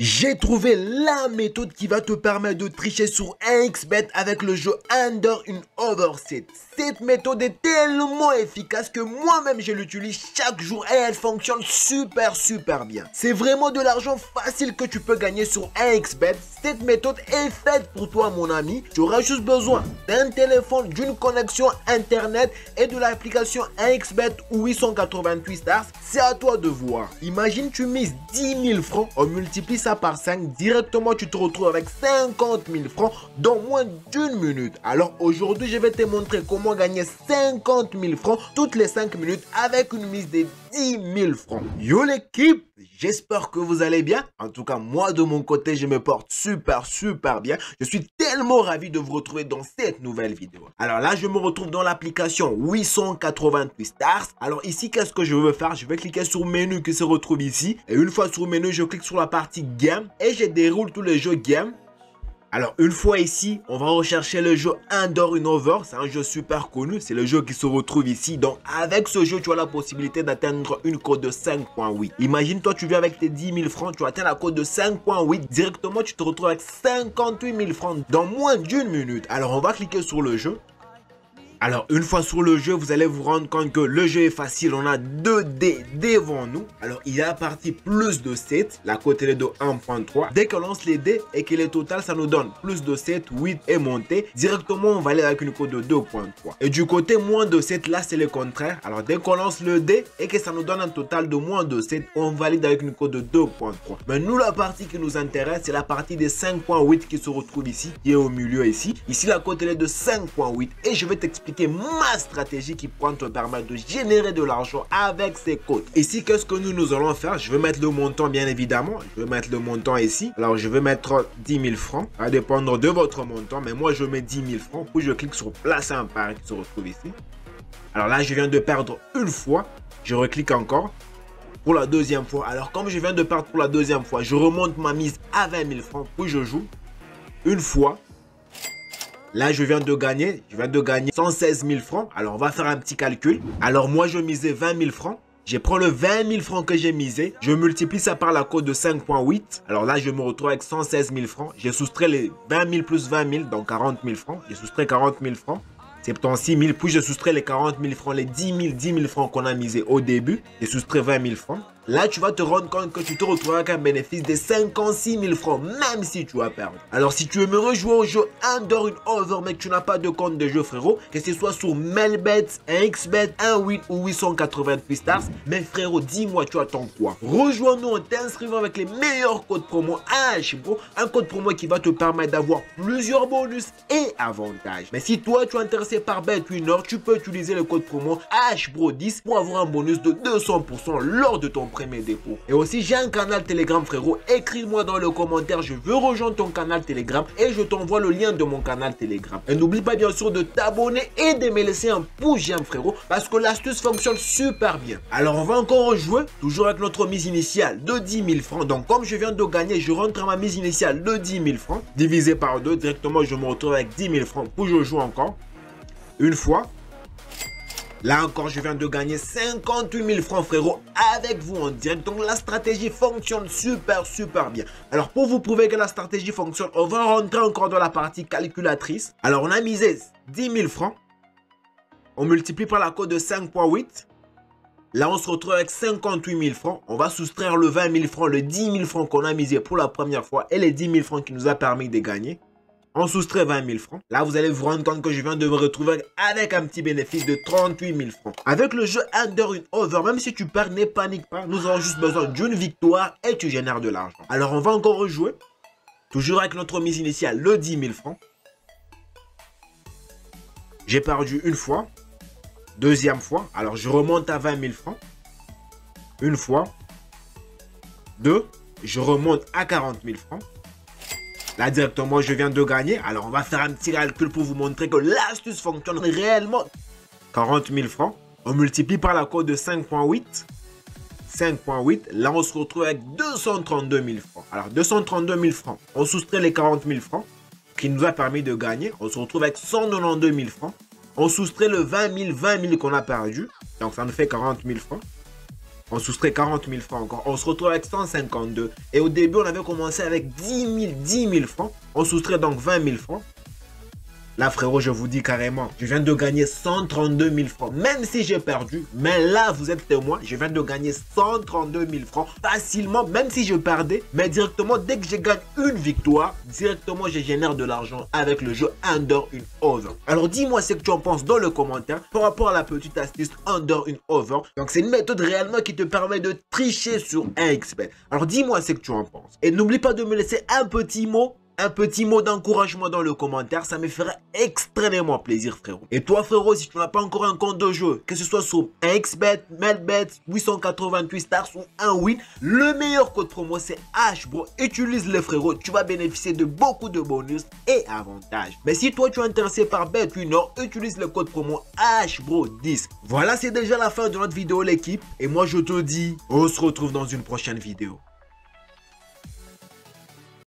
J'ai trouvé la méthode qui va te permettre de tricher sur 1xBet avec le jeu Under une Overset. Cette méthode est tellement efficace que moi-même je l'utilise chaque jour et elle fonctionne super bien. C'est vraiment de l'argent facile que tu peux gagner sur 1xBet. Cette méthode est faite pour toi mon ami. Tu auras juste besoin d'un téléphone, d'une connexion internet et de l'application 1xBet ou 888 stars. C'est à toi de voir. Imagine tu mises 10 000 francs, on multiplie ça par 5, directement tu te retrouves avec 50 000 francs dans moins d'une minute. Alors aujourd'hui je vais te montrer comment gagner 50 000 francs toutes les 5 minutes avec une mise de 10 000 francs. Yo l'équipe, j'espère que vous allez bien. En tout cas moi de mon côté je me porte super bien. Je suis tellement ravi de vous retrouver dans cette nouvelle vidéo. Alors là je me retrouve dans l'application 888 stars. Alors ici qu'est-ce que je veux faire? Je vais cliquer sur menu qui se retrouve ici. Et une fois sur menu je clique sur la partie game et je déroule tous les jeux game. Alors une fois ici, on va rechercher le jeu Under une Over. C'est un jeu super connu, c'est le jeu qui se retrouve ici. Donc avec ce jeu, tu as la possibilité d'atteindre une cote de 5.8. Imagine toi, tu viens avec tes 10 000 francs, tu atteins la cote de 5.8. Directement, tu te retrouves avec 58 000 francs dans moins d'une minute. Alors on va cliquer sur le jeu. Alors une fois sur le jeu, vous allez vous rendre compte que le jeu est facile. On a 2 dés devant nous. Alors il y a partie plus de 7. La cote est de 1.3. Dès qu'on lance les dés et que le total ça nous donne plus de 7, 8 et monter. Directement on va aller avec une cote de 2.3. Et du côté moins de 7 là c'est le contraire. Alors dès qu'on lance le dé et que ça nous donne un total de moins de 7, on valide avec une cote de 2.3. Mais nous la partie qui nous intéresse c'est la partie des 5.8 qui se retrouve ici. Qui est au milieu ici. Ici la cote est de 5.8 et je vais t'expliquer ma stratégie qui pourra te permettre de générer de l'argent avec ces codes. Ici, qu'est-ce que nous allons faire? Je vais mettre le montant, bien évidemment. Je vais mettre le montant ici. Alors, je vais mettre 10 000 francs. Ça va dépendre de votre montant. Mais moi, je mets 10 000 francs. Puis, je clique sur placer un pari qui se retrouve ici. Alors là, je viens de perdre une fois. Je reclique encore pour la deuxième fois. Alors, comme je viens de perdre pour la deuxième fois, je remonte ma mise à 20 000 francs. Puis, je joue une fois. Là, je viens de gagner 116 000 francs. Alors, on va faire un petit calcul. Alors, moi, je misais 20 000 francs. Je prends le 20 000 francs que j'ai misé. Je multiplie ça par la cote de 5.8. Alors là, je me retrouve avec 116 000 francs. J'ai soustrait les 20 000 plus 20 000, donc 40 000 francs. J'ai soustrait 40 000 francs. 76 000. Puis, je soustrais les 40 000 francs, les 10 000 francs qu'on a misé au début. J'ai soustrait 20 000 francs. Là, tu vas te rendre compte que tu te retrouves avec un bénéfice de 56 000 francs, même si tu as perdu. Alors, si tu aimerais jouer au jeu Under une Over, mais que tu n'as pas de compte de jeu, frérot, que ce soit sur Melbet, 1xBet, 1.8 ou 888 stars, mais frérot, dis-moi, tu attends quoi? Rejoins-nous en t'inscrivant avec les meilleurs codes promo HBRO, un code promo qui va te permettre d'avoir plusieurs bonus et avantages. Mais si toi, tu es intéressé par BetWinner, tu peux utiliser le code promo HBRO10 pour avoir un bonus de 200% lors de ton premier dépôt. Et aussi, j'ai un canal Telegram, frérot. Écris-moi dans le commentaire, je veux rejoindre ton canal Telegram et je t'envoie le lien de mon canal Telegram. Et n'oublie pas bien sûr de t'abonner et de me laisser un pouce j'aime, frérot, parce que l'astuce fonctionne super bien. Alors, on va encore rejouer, toujours avec notre mise initiale de 10 000 francs. Donc, comme je viens de gagner, je rentre à ma mise initiale de 10 000 francs, divisé par 2. Directement, je me retrouve avec 10 000 francs. Puis, je joue encore une fois. Là encore, je viens de gagner 58 000 francs, frérot, avec vous en direct. Donc, la stratégie fonctionne super bien. Alors, pour vous prouver que la stratégie fonctionne, on va rentrer encore dans la partie calculatrice. Alors, on a misé 10 000 francs. On multiplie par la cote de 5.8. Là, on se retrouve avec 58 000 francs. On va soustraire le 20 000 francs, le 10 000 francs qu'on a misé pour la première fois et les 10 000 francs qui nous a permis de gagner. On soustrait 20 000 francs. Là, vous allez vous rendre compte que je viens de me retrouver avec un petit bénéfice de 38 000 francs. Avec le jeu Under une Over, même si tu perds, ne panique pas. Nous avons juste besoin d'une victoire et tu génères de l'argent. Alors, on va encore rejouer. Toujours avec notre mise initiale, le 10 000 francs. J'ai perdu une fois. Deuxième fois. Alors, je remonte à 20 000 francs. Une fois. Deux. Je remonte à 40 000 francs. Là, directement, je viens de gagner. Alors, on va faire un petit calcul pour vous montrer que l'astuce fonctionne réellement. 40 000 francs. On multiplie par la cote de 5.8. 5.8. Là, on se retrouve avec 232 000 francs. Alors, 232 000 francs. On soustrait les 40 000 francs qui nous a permis de gagner. On se retrouve avec 192 000 francs. On soustrait le 20 000 qu'on a perdu. Donc, ça nous fait 40 000 francs. On soustrait 40 000 francs encore. On se retrouve avec 152. Et au début, on avait commencé avec 10 000 francs. On soustrait donc 20 000 francs. Là, frérot, je vous dis carrément, je viens de gagner 132 000 francs. Même si j'ai perdu, mais là, vous êtes témoin, je viens de gagner 132 000 francs facilement, même si je perdais. Mais directement, dès que je gagne une victoire, directement, je génère de l'argent avec le jeu Under une Over. Alors, dis-moi ce que tu en penses dans le commentaire par rapport à la petite astuce Under une Over. Donc, c'est une méthode réellement qui te permet de tricher sur 1xBet. Alors, dis-moi ce que tu en penses. Et n'oublie pas de me laisser un petit mot d'encouragement dans le commentaire, ça me ferait extrêmement plaisir, frérot. Et toi, frérot, si tu n'as pas encore un compte de jeu, que ce soit sur 1xBet, Melbet, 888 stars ou un win, le meilleur code promo c'est HBRO. Utilise-le, frérot, tu vas bénéficier de beaucoup de bonus et avantages. Mais si toi tu es intéressé par BetWinner, utilise le code promo HBRO10. Voilà, c'est déjà la fin de notre vidéo, l'équipe. Et moi, je te dis, on se retrouve dans une prochaine vidéo.